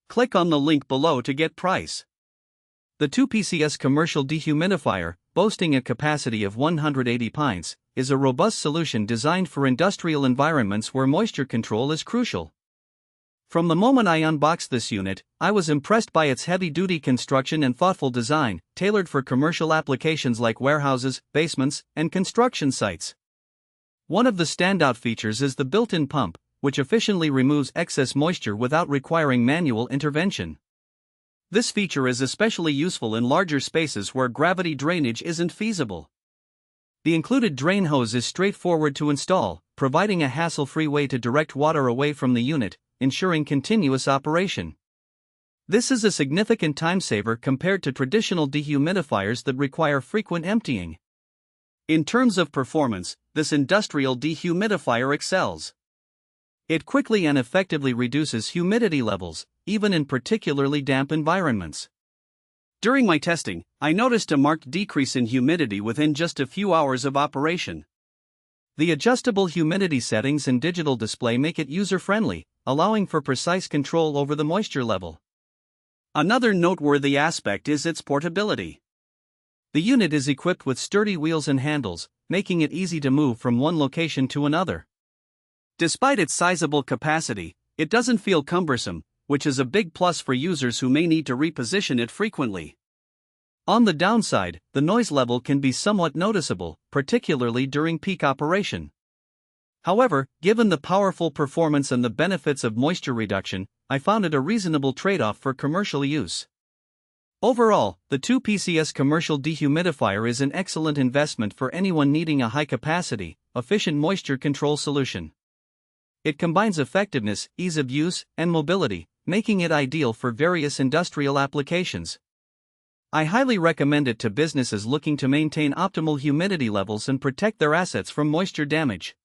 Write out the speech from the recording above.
Click on the link below to get price. The 2PCS Commercial Dehumidifier, boasting a capacity of 180 pints, is a robust solution designed for industrial environments where moisture control is crucial. From the moment I unboxed this unit, I was impressed by its heavy-duty construction and thoughtful design, tailored for commercial applications like warehouses, basements, and construction sites. One of the standout features is the built-in pump, which efficiently removes excess moisture without requiring manual intervention. This feature is especially useful in larger spaces where gravity drainage isn't feasible. The included drain hose is straightforward to install, providing a hassle-free way to direct water away from the unit, ensuring continuous operation. This is a significant time saver compared to traditional dehumidifiers that require frequent emptying. In terms of performance, this industrial dehumidifier excels. It quickly and effectively reduces humidity levels, even in particularly damp environments. During my testing, I noticed a marked decrease in humidity within just a few hours of operation. The adjustable humidity settings and digital display make it user-friendly, allowing for precise control over the moisture level. Another noteworthy aspect is its portability. The unit is equipped with sturdy wheels and handles, making it easy to move from one location to another. Despite its sizable capacity, it doesn't feel cumbersome, which is a big plus for users who may need to reposition it frequently. On the downside, the noise level can be somewhat noticeable, particularly during peak operation. However, given the powerful performance and the benefits of moisture reduction, I found it a reasonable trade-off for commercial use. Overall, the 2PCS Commercial Dehumidifier is an excellent investment for anyone needing a high-capacity, efficient moisture control solution. It combines effectiveness, ease of use, and mobility, making it ideal for various industrial applications. I highly recommend it to businesses looking to maintain optimal humidity levels and protect their assets from moisture damage.